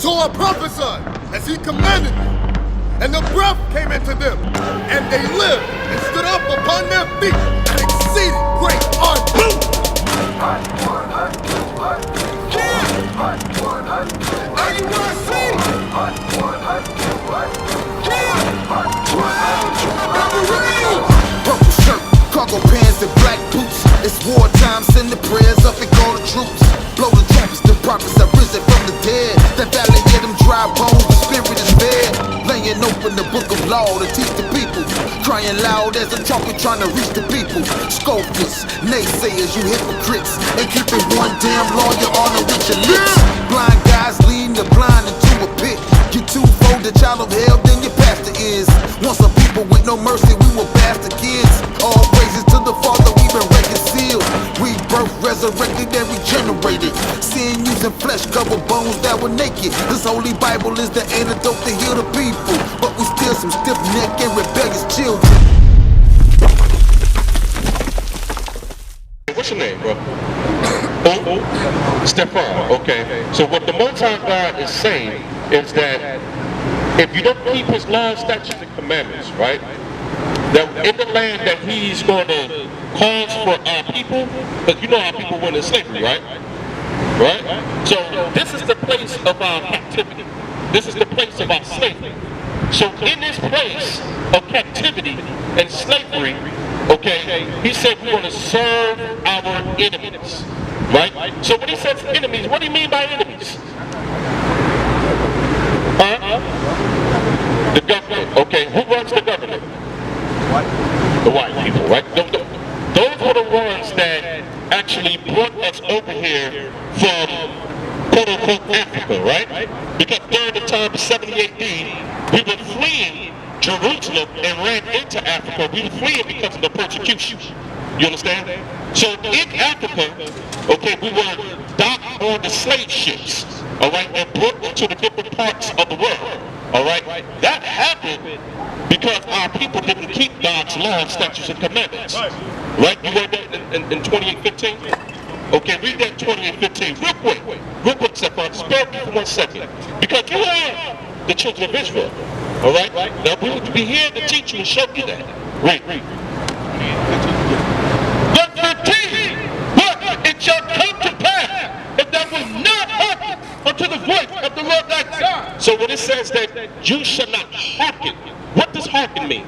So I prophesied as he commanded me, and the breath came into them, and they lived and stood up upon their feet, an exceeding great army. Are you want to see? Purple shirt, cargo pants, and black boots. It's wartime, send the prayers up and call the troops. Blow the trumpets, the prophets have risen from the dead. That valley hear them dry bones, the spirit is fed. Laying open the book of law to teach the people. Crying loud as a trumpet trying to reach the people. Scoffers, naysayers, you hypocrites. And keeping one damn lawyer honor with your lips. Blind guys leading the blind into a pit. You twofold, the child of hell, then your pastor is. Once a people with no mercy, we will bastard kids. All praises to the Father, we've been reconciled. We birth, resurrected, and regenerated. Sin using flesh, cover bones that were naked. This holy Bible is the antidote to heal the people. But we still some stiff-necked and rebellious children. What's your name, bro? Stefan. Okay. So what the Most High God is saying is that if you don't keep His laws, statutes, and commandments, right? That in the land that He's going to cause for our people, because you know our people went in slavery, right? Right? So this is the place of our captivity. This is the place of our slavery. So in this place of captivity and slavery, okay, He said we're going to serve our enemies, right? So when He says enemies, what do you mean by enemies? The government. Okay, who runs the government? The white people, right? Those were the ones that actually brought us over here from quote-unquote Africa, right? Because during the time of 70 AD, we were fleeing Jerusalem and ran into Africa. We were fleeing because of the persecution. You understand? So in Africa, okay, we were docked on the slave ships, all right, and brought to the different parts of the world, all right? That happened because our people didn't keep God's laws, statutes, and commandments, right? You read that in 28:15? Okay, read that 28:15 real quick, Stefan. Spare me for 1 second, because you are the children of Israel, all right? Now we will be here to teach you and show you that. Read. Verse 15. But it shall come to pass if thou wilt not hearken unto the voice of the Lord thy God. So when it says that you shall not hearken, what does hearken mean?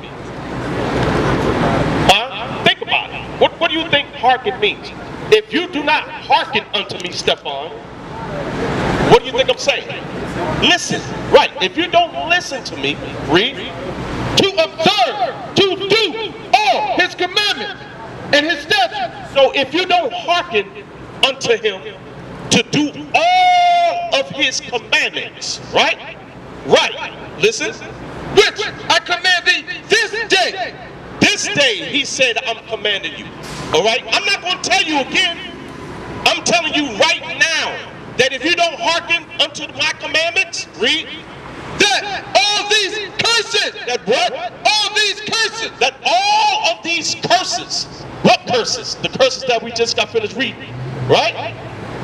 Think about it. What do you think hearken means? If you do not hearken unto me, Stefan, what do you think I'm saying? Listen, right? If you don't listen to me, read, to observe, to do all His commandments and His statutes. So if you don't hearken unto Him to do all of His commandments, right? Right. Listen. Which I command thee this day. This day, He said, I'm commanding you. All right? I'm not going to tell you again. I'm telling you right now that if you don't hearken unto my commandments, read, that all these curses, that what? All these curses, that all of these curses, what curses? The curses that we just got finished reading, right?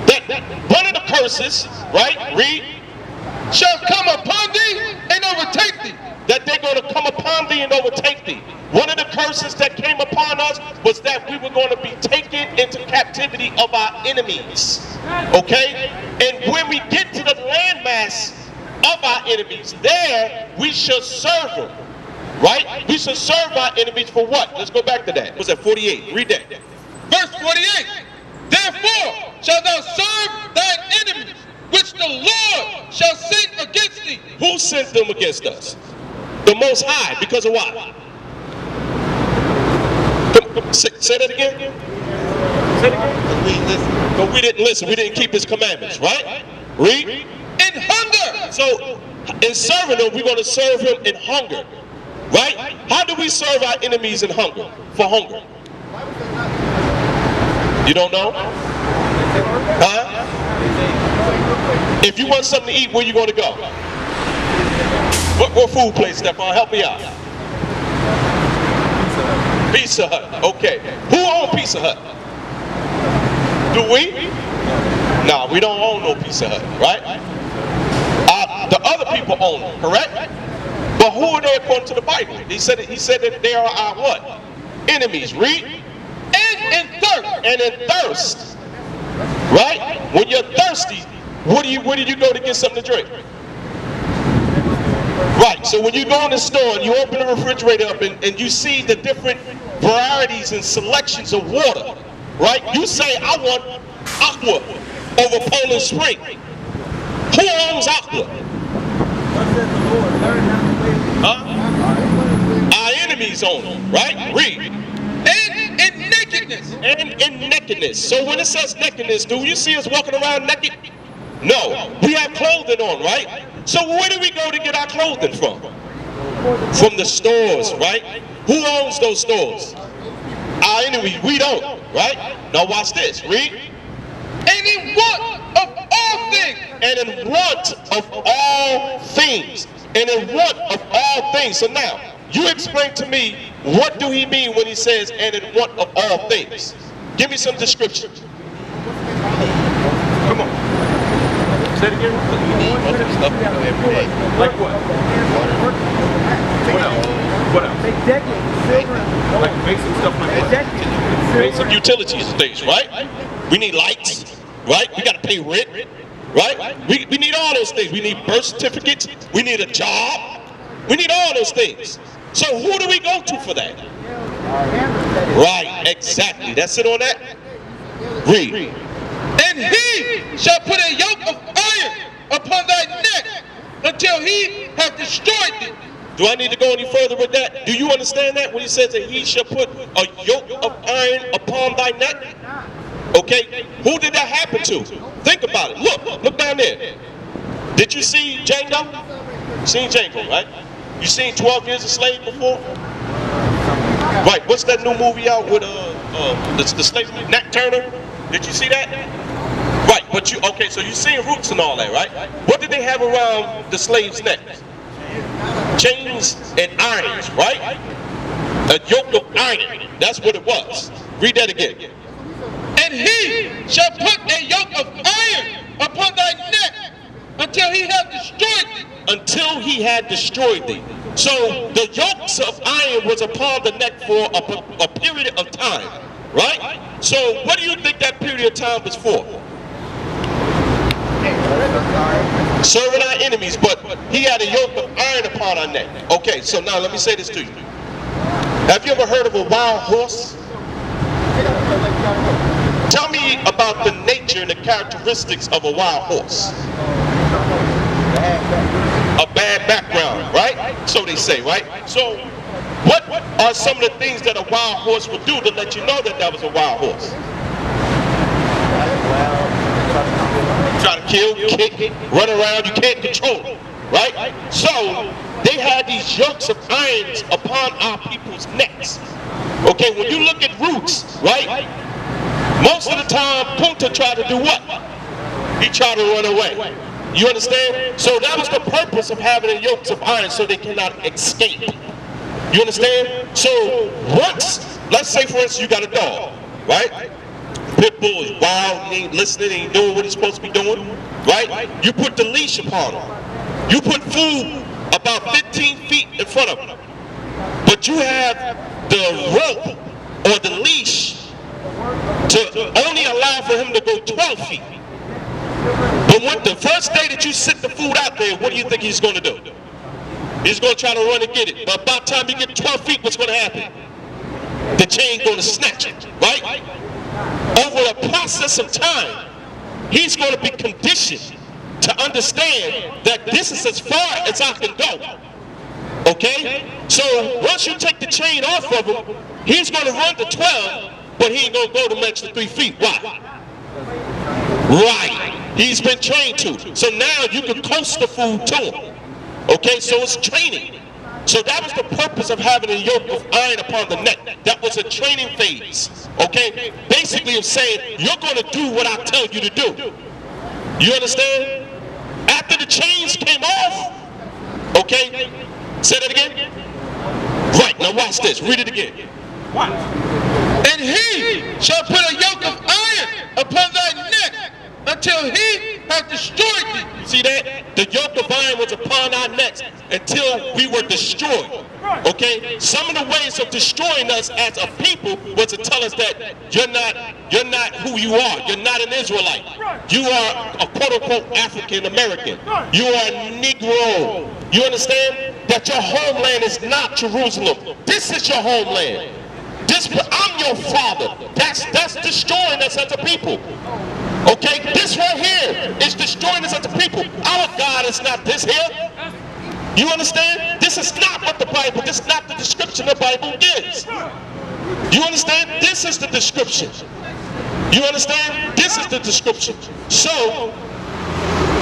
That one of the curses, right? Read, shall come upon thee and overtake thee. That they're going to come upon thee and overtake thee. One of the curses that came upon us was that we were going to be taken into captivity of our enemies. Okay? And when we get to the landmass of our enemies, there we shall serve them. Right? We shall serve our enemies for what? Let's go back to that. What's that? 48. Read that. Verse 48. Therefore shalt thou serve thine enemies, which the Lord shall send against thee. Who sent them against us? The Most High. Because of what? Say that again. Say it again. But we didn't listen. We didn't keep His commandments, right? Read. In hunger. So in serving Him, we're going to serve Him in hunger. Right? How do we serve our enemies in hunger? For hunger. You don't know? Huh? If you want something to eat, where you going to go? What food place, Stefan? Help me out. Pizza Hut. Okay. Who owns Pizza Hut? Do we? No, we don't own no Pizza Hut, right? Our The other people own them, correct? But who are they according to the Bible? He said that they are our what? Enemies. Read. And in thirst. And in thirst. Right? When you're thirsty, where do you go to get something to drink? Right, so when you go in the store and you open the refrigerator up and you see the different varieties and selections of water, right? You say, I want Aqua over Poland Spring. Who owns Aqua? Our enemies own them, right? Read. And in nakedness. And in nakedness. So when it says nakedness, do you see us walking around naked? No. We have clothing on, right? So where do we go to get our clothing from? From the stores, right? Who owns those stores? Our enemies. We don't, right? Now watch this. Read. And in want of all things. And in want of all things. And in want of all things. So now, you explain to me, what do he mean when he says, and in want of all things? Give me some description. Come on. Say it again. You need most of the stuff you do every day. Like what? What else? What else? Like basic stuff like what? Basic utilities and things, right? We need lights, right? We got to pay rent, right? We need all those things. We need birth certificates. We need a job. We need all those things. So who do we go to for that? Right, exactly. That's it on that. Read. And he shall put a yoke of iron upon thy neck until he have destroyed thee. Do I need to go any further with that? Do you understand that when he says that he shall put a yoke of iron upon thy neck? Okay, who did that happen to? Think about it. Look down there. Did you see Django? You seen Django, right? You seen 12 Years a Slave before? Right, what's that new movie out with the slave, Nat Turner? Did you see that? Right, but okay, so you seen Roots and all that, right? What did they have around the slaves' necks? Chains and irons, right? A yoke of iron, that's what it was. Read that again. And he shall put a yoke of iron upon thy neck until he have destroyed thee. Until he had destroyed thee. So the yokes of iron was upon the neck for a period of time, right? So what do you think that period of time was for? Serving our enemies, but he had a yoke of iron upon our neck. Okay, so now let me say this to you. Have you ever heard of a wild horse? Tell me about the nature and the characteristics of a wild horse. A bad background, right? So they say, right? So what are some of the things that a wild horse would do to let you know that that was a wild horse? Try to kill, kick, run around, you can't control it, right? So they had these yokes of irons upon our people's necks. Okay, when you look at Roots, right? Most of the time, Punta tried to do what? He tried to run away. You understand? So that was the purpose of having the yokes of iron, so they cannot escape. You understand? So once, let's say for instance you got a dog, right? Pit bull is wild, he ain't listening, he ain't doing what he's supposed to be doing, right? You put the leash upon him. You put food about 15 feet in front of him. But you have the rope or the leash to only allow for him to go 12 feet. But when the first day that you sit the food out there, what do you think he's going to do? He's going to try to run and get it. But by the time you get 12 feet, what's going to happen? The chain's going to snatch it, right? Over a process of time, he's going to be conditioned to understand that this is as far as I can go. Okay? So once you take the chain off of him, he's going to run to 12, but he ain't going to go the extra 3 feet. Why? Right. He's been trained to. So now you can coast the food to him. Okay, so it's training. So that was the purpose of having a yoke of iron upon the neck. That was a training phase. Okay? Basically it's saying, you're going to do what I tell you to do. You understand? After the chains came off, okay? Say that again. Right, now watch this. Read it again. Watch. And he shall put a yoke of iron upon thy neck until he hath destroyed thee. See that? The yoke of iron was upon our necks until we were destroyed. Okay? Some of the ways of destroying us as a people was to tell us that you're not who you are. You're not an Israelite. You are a quote-unquote African American. You are a Negro. You understand? That your homeland is not Jerusalem. This is your homeland. I'm your father. That's destroying us as a people. Okay, this right here is destroying us as a people. Our God is not this here. You understand? This is not what the Bible, this is not the description the Bible gives. You understand? This is the description. You understand? This is the description. So,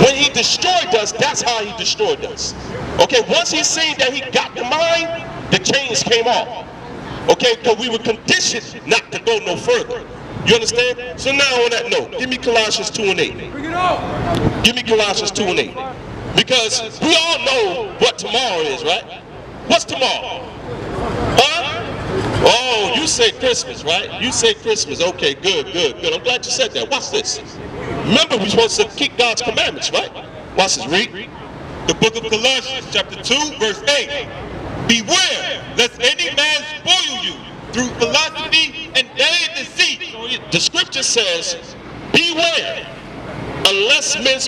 when he destroyed us, that's how he destroyed us. Okay, once he seen that he got the mind, the chains came off. Okay, because we were conditioned not to go no further. You understand? So now on that note, give me Colossians 2 and 8. Bring it on. Give me Colossians 2 and 8. Because we all know what tomorrow is, right? What's tomorrow? Huh? Oh, you say Christmas, right? You say Christmas. Okay, good. I'm glad you said that. Watch this. Remember, we're supposed to keep God's commandments, right? Watch this. Read. The book of Colossians, chapter 2, verse 8. Beware, lest any man spoil you through philosophy and vain deceit. The scripture says, beware, unless men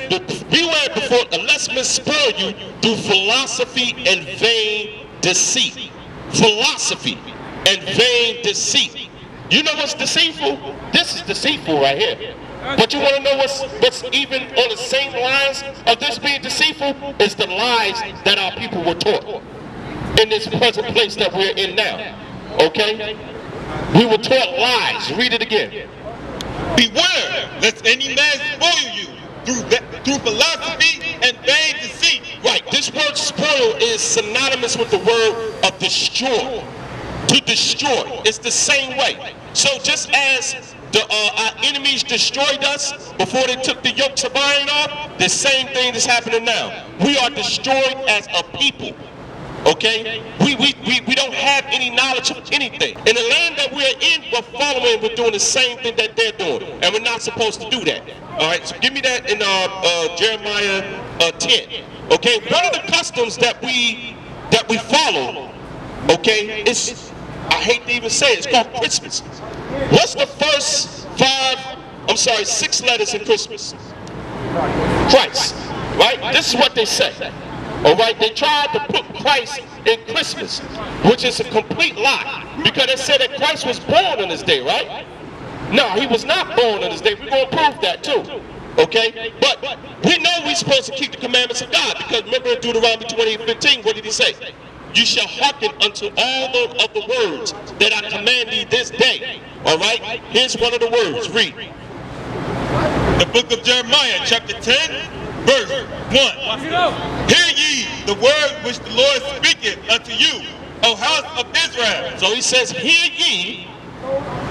spoil you through philosophy and vain deceit. Philosophy and vain deceit. You know what's deceitful? This is deceitful right here. But you want to know what's even on the same lines of this being deceitful? Is the lies that our people were taught in this present place that we're in now. Okay? We were taught lies. Read it again. Beware, lest any man spoil you through philosophy and vain deceit. Right. This word spoil is synonymous with the word of destroy. To destroy. It's the same way. So just as our enemies destroyed us before they took the yokes of iron off, the same thing is happening now. We are destroyed as a people. Okay? We don't have any knowledge of anything. In the land that we're in, we're following, we're doing the same thing that they're doing. And we're not supposed to do that. Alright, so give me that in Jeremiah 10. Okay, one of the customs that we follow, okay, is, I hate to even say it, it's called Christmas. What's the first 6 letters in Christmas? Christ. Right? This is what they say. All right, they tried to put Christ in Christmas, which is a complete lie, because they said that Christ was born on this day, right? No, he was not born on this day. We're going to prove that too, okay? But we know we're supposed to keep the commandments of God, because remember in Deuteronomy 28:15, what did he say? You shall hearken unto all of the words that I command thee this day. All right, here's one of the words. Read. The book of Jeremiah, chapter 10, verse 1. Hear ye the word which the Lord speaketh unto you, O house of Israel. So he says, hear ye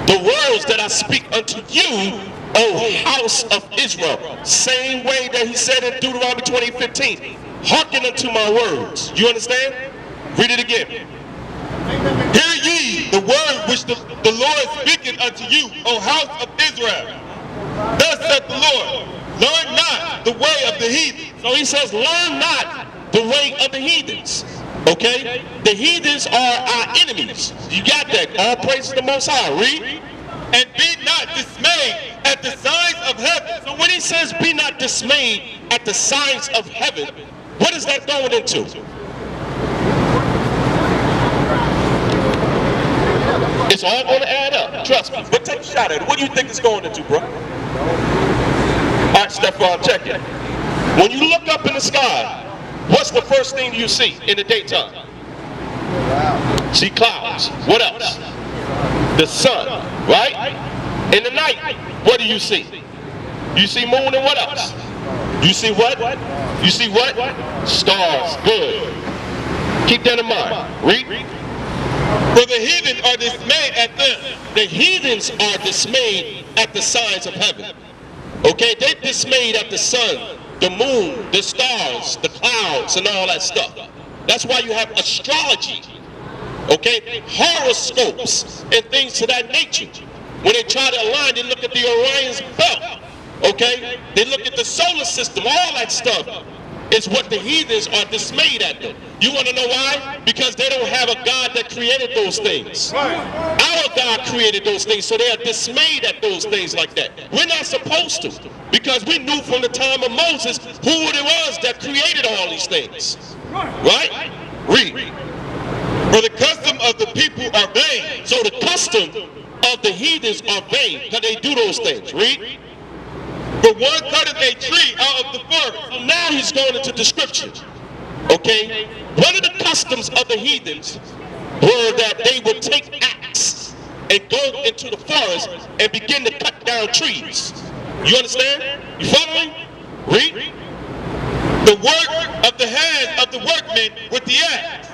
the words that I speak unto you, O house of Israel. Same way that he said in Deuteronomy 20:15. Hearken unto my words. You understand? Read it again. Hear ye the word which the Lord speaketh unto you, O house of Israel. Thus saith the Lord, learn not the way of the heathen. So he says, learn not the way of the heathens. Okay? The heathens are our enemies. You got that. All praise to the Most High. Read. And be not dismayed at the signs of heaven. So when he says be not dismayed at the signs of heaven, what is that going into? It's all going to add up. Trust me. But take a shot at it. What do you think it's going into, bro? All right, Stephon, check it. When you look up in the sky, what's the first thing you see in the daytime? See clouds. What else? The sun, right? In the night, what do you see? You see moon and what else? You see what? You see what? Stars. Good. Keep that in mind. Read. For the heathen are dismayed at them. The heathens are dismayed at the signs of heaven. Okay, they're dismayed at the sun, the moon, the stars, the clouds, and all that stuff. That's why you have astrology, okay, horoscopes, and things to that nature. When they try to align, they look at the Orion's belt, Okay? They look at the solar system, all that stuff is what the heathens are dismayed at them. You want to know why? Because they don't have a God that created those things. Our God created those things, so they are dismayed at those things like that. We're not supposed to, because we knew from the time of Moses who it was that created all these things. Right? Read. For the custom of the people are vain. So the custom of the heathens are vain, because they do those things. Read. For one cutteth a tree out of the forest. So now he's going into description. Okay? One of the customs of the heathens were that they would take axe and go into the forest and begin to cut down trees. You understand? You following? Read. The work of the hands of the workmen with the axe.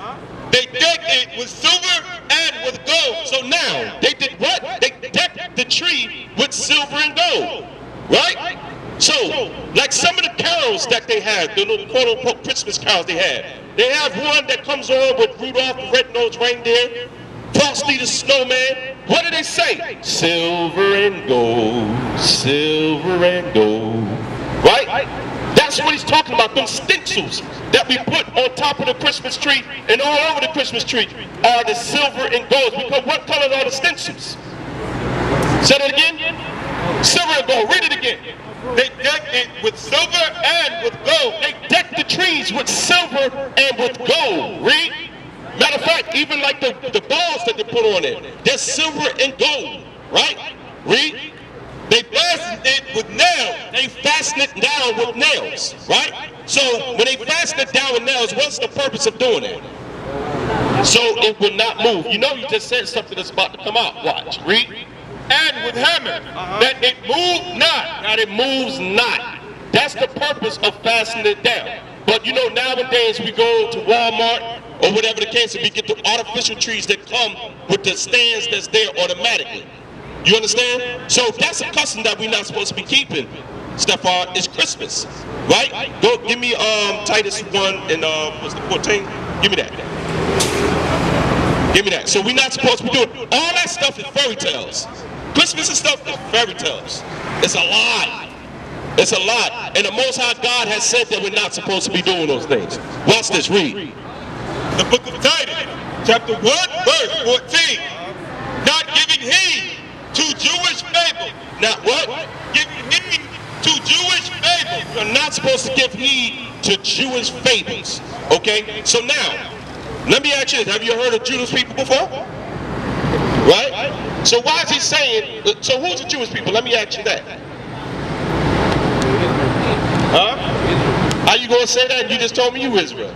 They decked it with silver and with gold. So now, they did what? They decked the tree with silver and gold. Right? So, like some of the carols that they have, the little quote-unquote Christmas carols they have one that comes on with Rudolph the Red-Nosed Reindeer, Frosty the Snowman. What do they say? Silver and gold, silver and gold. Right? That's what he's talking about, them stencils that we put on top of the Christmas tree and all over the Christmas tree are the silver and gold. Because what color are the stencils? Say that again? Silver and gold. Read it again. They decked it with silver and with gold. They decked the trees with silver and with gold. Read. Matter of fact, even like the balls that they put on it, they're silver and gold. Right? Read. They fastened it with nails. They fasten it down with nails. Right? So when they fasten it down with nails, what's the purpose of doing it? So it will not move. You know, you just said something that's about to come out. Watch. Read. And with hammers, that it moved not. That it moves not. That's the purpose of fastening it down. But you know, nowadays we go to Walmart or whatever the case, and we get the artificial trees that come with the stands that's there automatically. You understand? So that's a custom that we're not supposed to be keeping, Stefan. It's Christmas, right? Go give me Titus 1 and what's the 14? Give me that. Give me that. So we're not supposed to be doing all that stuff is fairy tales. Christmas and stuff is fairy tales. It's a lie. It's a lie. And the Most High God has said that we're not supposed to be doing those things. Watch this. Read. The book of Titus, chapter 1, verse 14. Not giving heed to Jewish fables. Not what? Giving heed to Jewish fables. You're not supposed to give heed to Jewish fables. Okay? So now, let me ask you this. Have you heard of Jewish people before? Right? So why is he saying, so who's the Jewish people? Let me ask you that. Huh? How you going to say that? You just told me you Israel.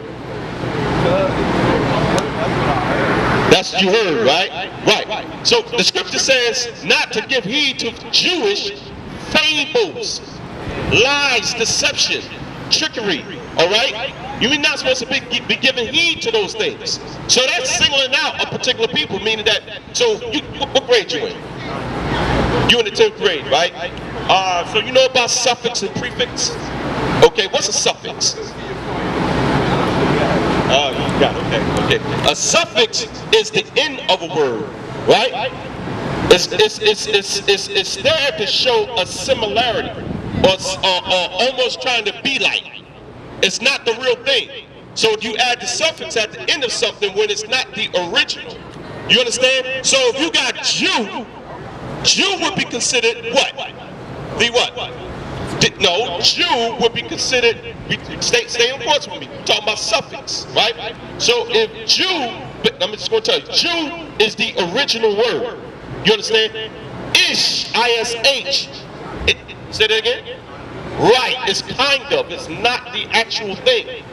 That's what you heard, right? Right. So the scripture says not to give heed to Jewish fables, lies, deception, trickery, all right? You're not supposed to be giving heed to those things. So that's singling out a particular people, meaning that, so what grade you in? You in the 10th grade, right? So you know about suffix and prefix? Okay, what's a suffix? You got it, okay. A suffix is the end of a word, right? It's there to show a similarity or almost trying to be like. It's not the real thing. So you add the suffix at the end of something when it's not the original. You understand? So if you got Jew would be considered what? The what? No, Jew would be considered, stay on course with me, we're talking about suffix, right? So if Jew, I'm just going to tell you, Jew is the original word. You understand? Ish, I-S-H. Say that again? Right, it's kind of, it's not the actual thing.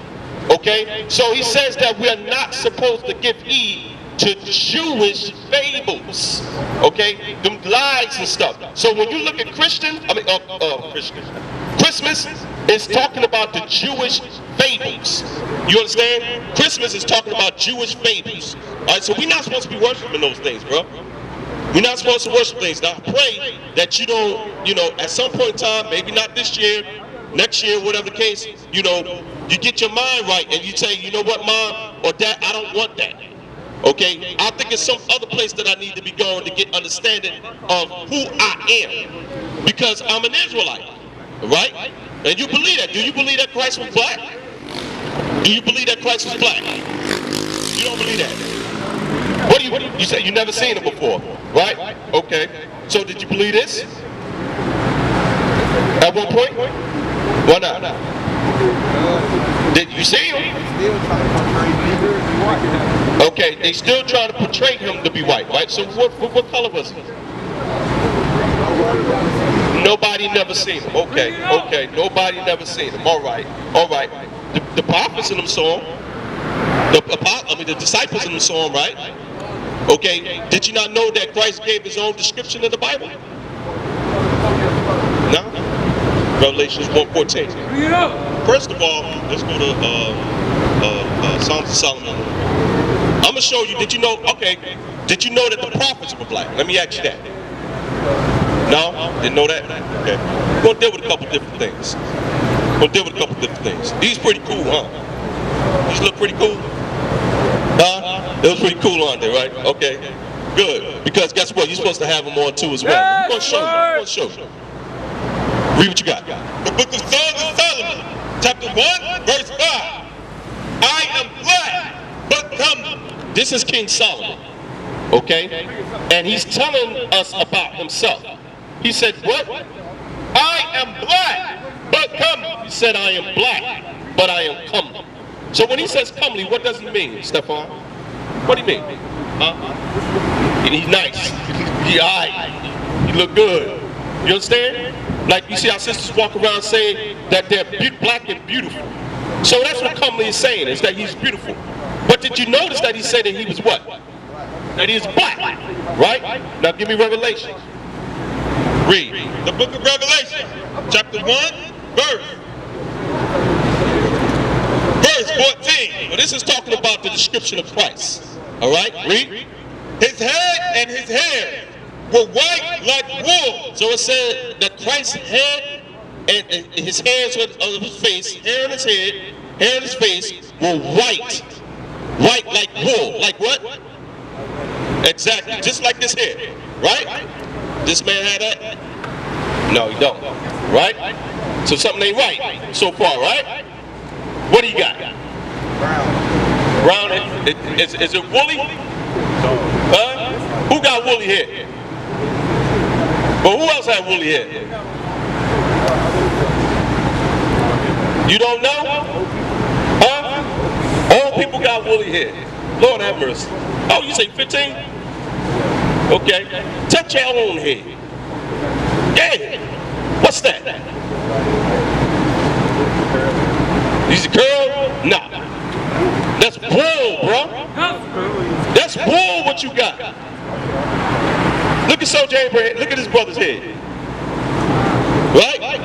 Okay? So he says that we are not supposed to give heed to Jewish fables. Okay? Them lies and stuff. So when you look at Christmas is talking about the Jewish fables. You understand? Christmas is talking about Jewish fables. Alright, so we're not supposed to be worshiping those things, bro. We're not supposed to worship things. Now I pray that you don't, at some point in time, maybe not this year, next year, whatever the case, you get your mind right and you say, you know what, Mom or Dad, I don't want that. Okay? I think it's some other place that I need to be going to get understanding of who I am. Because I'm an Israelite. right? And you believe that. Do you believe that Christ was black? Do you believe that Christ was black? You don't believe that. What do you say you never seen him before, right? Okay. So did you believe this? At one point? Why not? Did you see him? Okay, they still trying to portray him to be white, right? So what color was he? Nobody never seen him. Okay, nobody never seen him. All right. The prophets in them saw him. The disciples in them saw him, right? Okay, did you not know that Christ gave his own description in the Bible? No? Revelations 1:14. First of all, let's go to Songs of Solomon. I'm gonna show you. Did you know? Okay. Did you know that the prophets were black? Let me ask you that. No? Didn't know that? Okay. We're gonna deal with a couple different things. These pretty cool, huh? These look pretty cool. Huh? It was pretty cool on there, right? Okay. Good. Because guess what? You're supposed to have them on too as well. I'm gonna show you. Read what you got. The book of Songs of Solomon, chapter 1, verse 5. I am black, but come. This is King Solomon, okay? And he's telling us about himself. He said, what? I am black, but come. He said, I am black, but I am comely. So when he says comely, what does he mean, Stefan? What do you mean? He's nice. He alright. He look good. You understand? Like you see our sisters walk around saying that they're black and beautiful. So that's what comely is saying, is that he's beautiful. But did you notice that he said that he was what? That he is black, right? Now give me Revelation. Read. The book of Revelation, chapter 1, verse 14. Well, this is talking about the description of Christ. All right, read. His head and his hair were white like wool. So it said that Christ's head and his hairs on his face, hair on his head, hair on his face were white like wool. Like what? Exactly, just like this hair, right? This man had that? No, he don't, right? So something ain't right so far, right? What do you got? Brown. Is it woolly? Huh? Who got woolly hair? But who else had woolly hair? You don't know? Huh? All people got woolly hair. Lord have mercy. Oh, you say 15? Okay. Touch your own head. Yeah. What's that? Is it curl? Nah. That's wool, bro. That's wool what you got. Look at Soldier Abraham. Look at his brother's head. Right?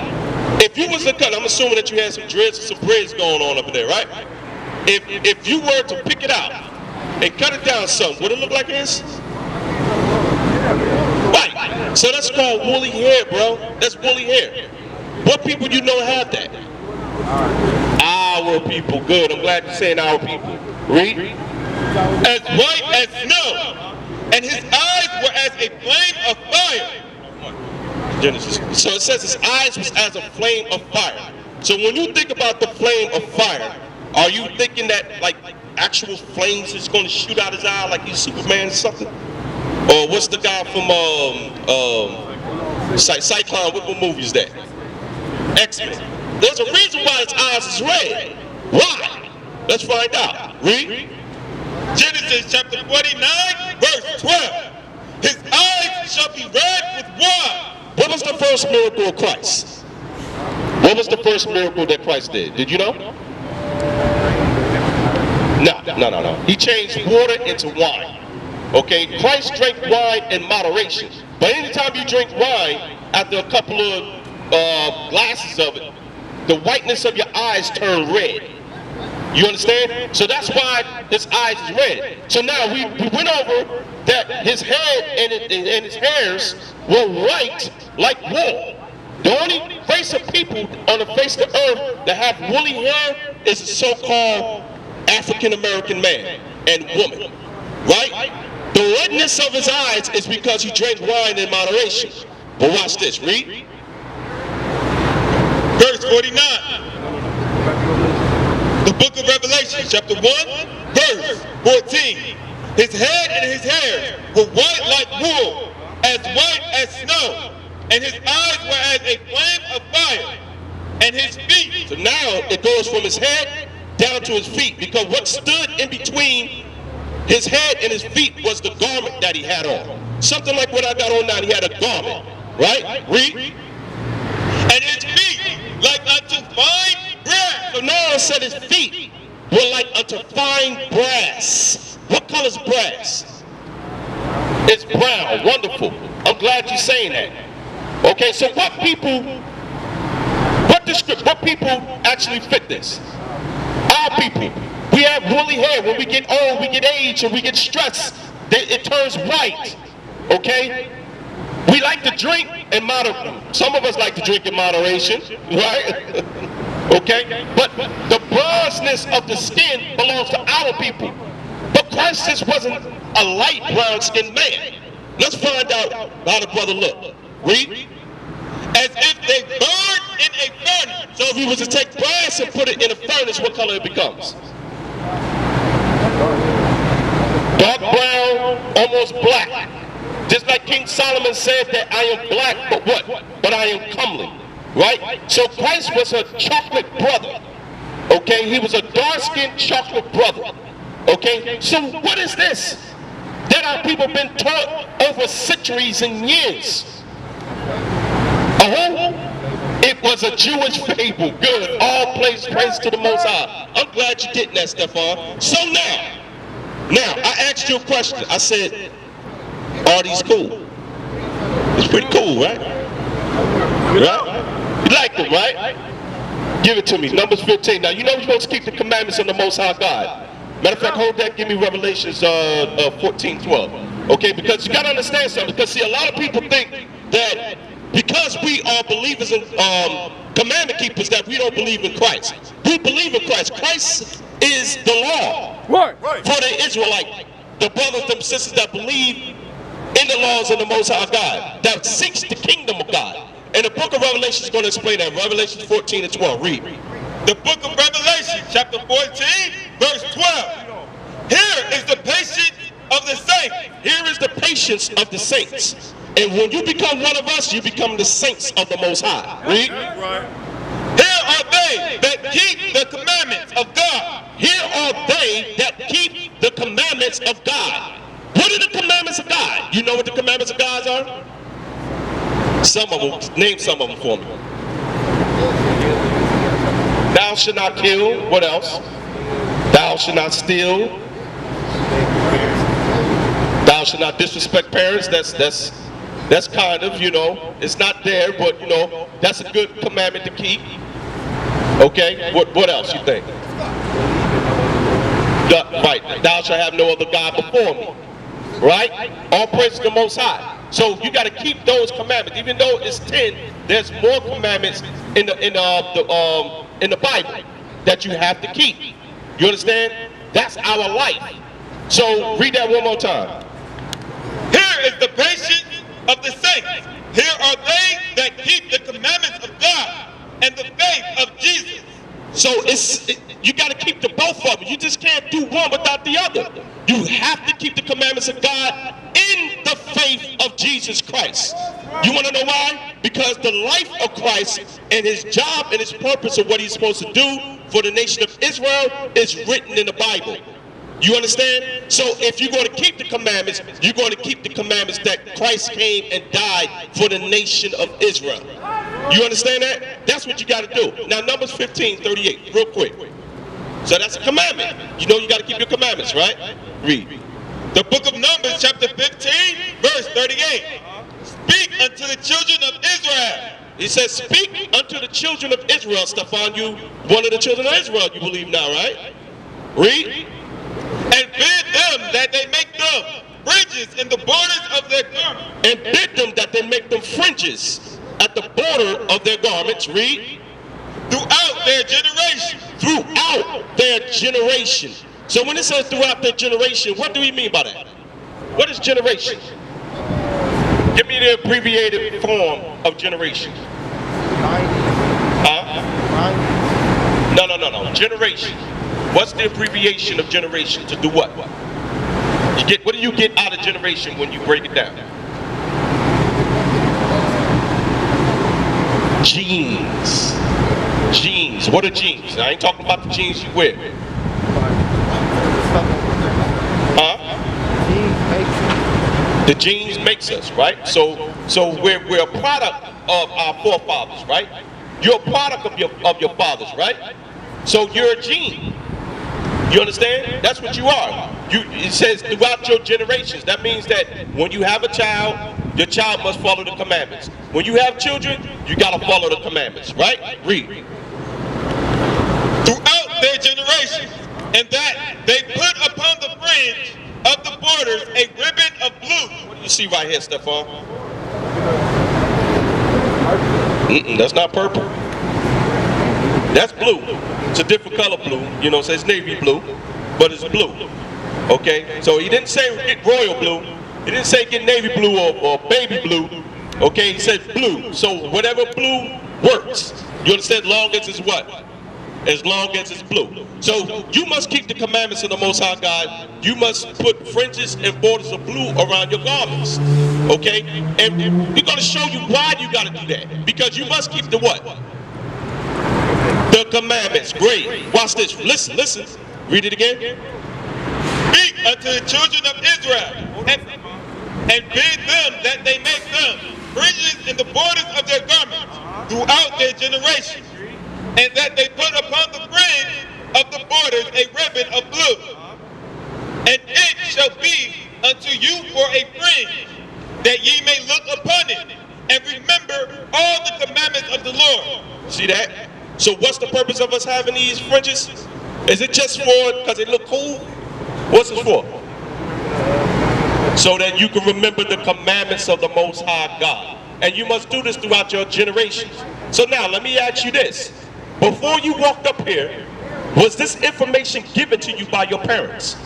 If you was to cut, I'm assuming that you had some dreads or some braids going on up there, right? If you were to pick it out and cut it down some, would it look like this? Right. So that's called woolly hair, bro. That's woolly hair. What people you know have that? Our people. Good. I'm glad you're saying our people. Read. As white as snow, and his eyes were as a flame of fire. Genesis. So it says his eyes was as a flame of fire. So when you think about the flame of fire, are you thinking that like actual flames is going to shoot out his eye like he's Superman or something? Or what's the guy from Cyclone? What movie is that? X-Men. There's a reason why his eyes is red. Why? Let's find out. Read. Genesis chapter 49, verse 12. His eyes shall be red with wine. What was the first miracle of Christ? What was the first miracle that Christ did? Did you know? No. He changed water into wine. Okay, Christ drank wine in moderation. But anytime you drink wine, after a couple of glasses of it, the whiteness of your eyes turn red. You understand? So that's why his eyes is red. So now we went over that his head and his hairs were white like wool. The only race of people on the face of the earth that have woolly hair is a so-called African American man and woman. Right? The redness of his eyes is because he drank wine in moderation. But watch this, read. verse 49. The book of Revelation, chapter 1, verse 14. His head and his hair were white like wool, as white as snow, and his eyes were as a flame of fire, and his feet. So now it goes from his head down to his feet, because what stood in between his head and his feet was the garment that he had on. Something like what I got on now. He had a garment, right? Read. And his feet like unto fine brass. So now it said his feet were like unto fine brass. What color is brass? It's brown. Wonderful. I'm glad you're saying that. Okay, so what people actually fit this? Our people. We have woolly hair. When we get old, we get aged, and we get stressed, it turns white. Okay? We like to drink in moderation. Some of us like to drink in moderation, right? Okay? But the bronzeness of the skin belongs to our people. But Christ just wasn't a light brown skinned man. Let's find out how the brother looked. Read. As if they burned in a furnace. So if he was to take brass and put it in a furnace, what color it becomes? Dark brown, almost black. Just like King Solomon said that I am black, but what? But I am comely. Right? So Christ was a chocolate brother. Okay? He was a dark-skinned chocolate brother. Okay? So what is this that our people have been taught over centuries and years? It was a Jewish fable. Good. All praise to the Most High. I'm glad you did that, Stefan. So now I asked you a question. I said, are these cool? It's pretty cool, right? Right? You like them, right? Give it to me. Numbers 15. Now, you know you're supposed to keep the commandments of the Most High God. Matter of fact, hold that. Give me Revelations 14:12. Okay, because you got to understand something. Because, see, a lot of people think that because we are believers and commandment keepers, that we don't believe in Christ. We believe in Christ. Christ is the law for the Israelites, the brothers and sisters that believe in the laws of the Most High God, that seeks the kingdom of God. And the book of Revelation is going to explain that. Revelation 14:12. Read. The book of Revelation, chapter 14, verse 12. Here is the patience of the saints. Here is the patience of the saints. And when you become one of us, you become the saints of the Most High. Read. Here are they that keep the commandments of God. Here are they that keep the commandments of God. What are the commandments of God? You know what the commandments of God are? Some of them. Name some of them for me. Thou shalt not kill. What else? Thou shalt not steal. Thou shalt not disrespect parents. That's kind of, you know, it's not there, but, you know, that's a good commandment to keep. Okay, what else you think? Right, thou shalt have no other God before me. Right? All praise to the Most High. So you got to keep those commandments. Even though it's 10, there's more commandments in the Bible that you have to keep. You understand? That's our life. So read that one more time. Here is the patience of the saints. Here are they that keep the commandments of God and the faith of Jesus. So you got to keep the both of them. You just can't do one without the other. You have to keep the commandments of God in the faith of Jesus Christ. You want to know why? Because the life of Christ and his job and his purpose of what he's supposed to do for the nation of Israel is written in the Bible. You understand? So if you're going to keep the commandments, you're going to keep the commandments that Christ came and died for the nation of Israel. You understand that? That's what you got to do. Now, Numbers 15:38, real quick. So that's a commandment. You know you got to keep your commandments, right? Read. The book of Numbers, chapter 15, verse 38. Speak unto the children of Israel. He says, speak unto the children of Israel. Stefan, you one of the children of Israel, you believe now, right? Read. And bid them that they make them fringes in the borders of their garments. And bid them that they make them fringes at the border of their garments. Read. Throughout their generation. Throughout their generation. So when it says throughout their generation, what do we mean by that? What is generation? Give me the abbreviated form of generation. No. Generation. What's the abbreviation of generation? To do what? What do you get out of generation when you break it down? Genes. Genes. What are genes? I ain't talking about the jeans you wear. Huh? The genes makes us, right? So we're a product of our forefathers, right? You're a product of your fathers, right? So you're a gene. You understand? That's what you are. It says throughout your generations. That means that when you have a child, your child must follow the commandments. When you have children, you gotta follow the commandments, right? Read. Throughout their generations, and that they put upon the fringe of the borders a ribbon of blue. What do you see right here, Stefan? That's not purple. That's blue. It's a different color blue. You know, it says navy blue, but it's blue. Okay? So he didn't say get royal blue. He didn't say get navy blue or baby blue. Okay? He said blue. So whatever blue works. You understand? As long as it's what? As long as it's blue. So you must keep the commandments of the Most High God. You must put fringes and borders of blue around your garments. Okay? And we're going to show you why you got to do that. Because you must keep the what? The commandments. Great. Watch this. Listen. Read it again. Speak unto the children of Israel and bid them that they make them fringes in the borders of their garments throughout their generations, and that they put upon the fringe of the borders a ribbon of blue. And it shall be unto you for a fringe, that ye may look upon it, and remember all the commandments of the Lord. See that? So what's the purpose of us having these fringes? Is it just for because they look cool? What's it for? So that you can remember the commandments of the Most High God. And you must do this throughout your generations. So now let me ask you this. Before you walked up here, was this information given to you by your parents?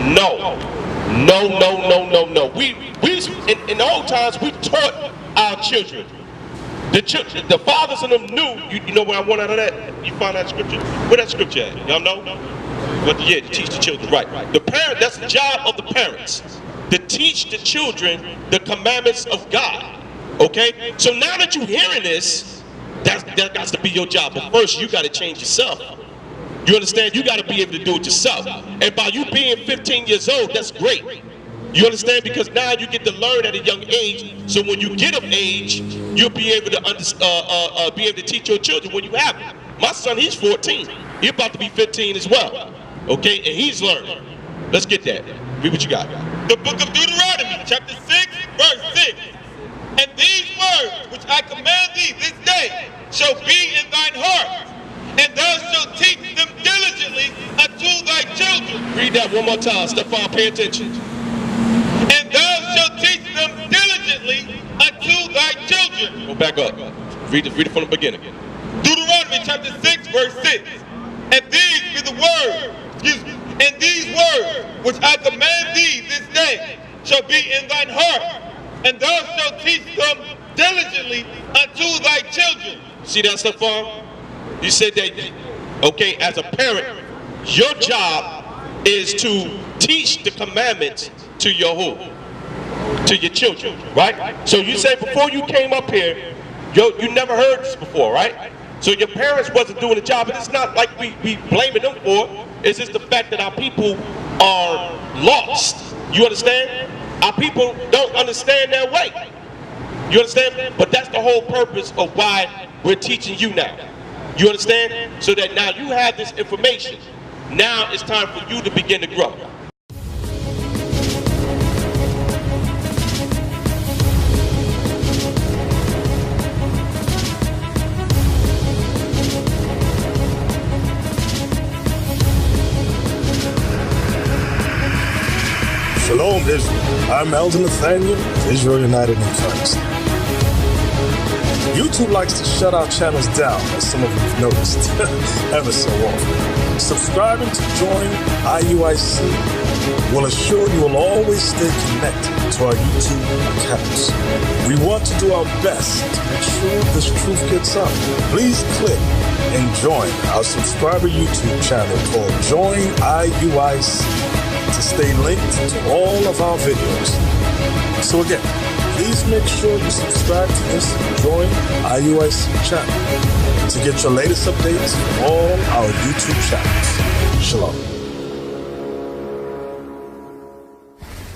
No. We in old times we taught our children. The fathers of them knew. You know where I want out of that? You find that scripture? Where that scripture at? Y'all know? But yeah, to teach the children, right? The parent. That's the job of the parents, to teach the children the commandments of God. Okay. So now that you're hearing this, that got to be your job. But first, you got to change yourself. You understand? You got to be able to do it yourself. And by you being 15 years old, that's great. You understand? Because now you get to learn at a young age. So when you get of age, you'll be able to teach your children when you have it. My son, he's 14. He's about to be 15 as well. Okay, and he's learning. Let's get that. Read what you got. The book of Deuteronomy, chapter 6, verse 6. And these words which I command thee this day shall be in thine heart, and thou shalt teach them diligently unto thy children. Read that one more time. Stefan, pay attention. And thou shalt teach them diligently unto thy children. Go back up. Read it from the beginning. Deuteronomy chapter 6, verse 6. And these be the words, and these words which I command thee this day shall be in thine heart, and thou shalt teach them diligently unto thy children. See that, Stefan? You said that, okay, as a parent, your job is to teach the commandments to your who? To your children, right? So you say before you came up here, you never heard this before, right? So your parents wasn't doing the job, and it's not like we blaming them for it. It's just the fact that our people are lost. You understand? Our people don't understand their way. You understand? But that's the whole purpose of why we're teaching you now. You understand? So that now you have this information. Now it's time for you to begin to grow. Shalom, Israel. I'm Elder Nathaniel of Israel United in Christ. YouTube likes to shut our channels down, as some of you have noticed, ever so often. Subscribing to join IUIC will ensure you will always stay connected to our YouTube accounts. We want to do our best to make sure this truth gets out. Please click and join our subscriber YouTube channel called Join IUIC to stay linked to all of our videos. So again, please make sure you subscribe to this Join IUIC channel to get your latest updates from all our YouTube channels. Shalom.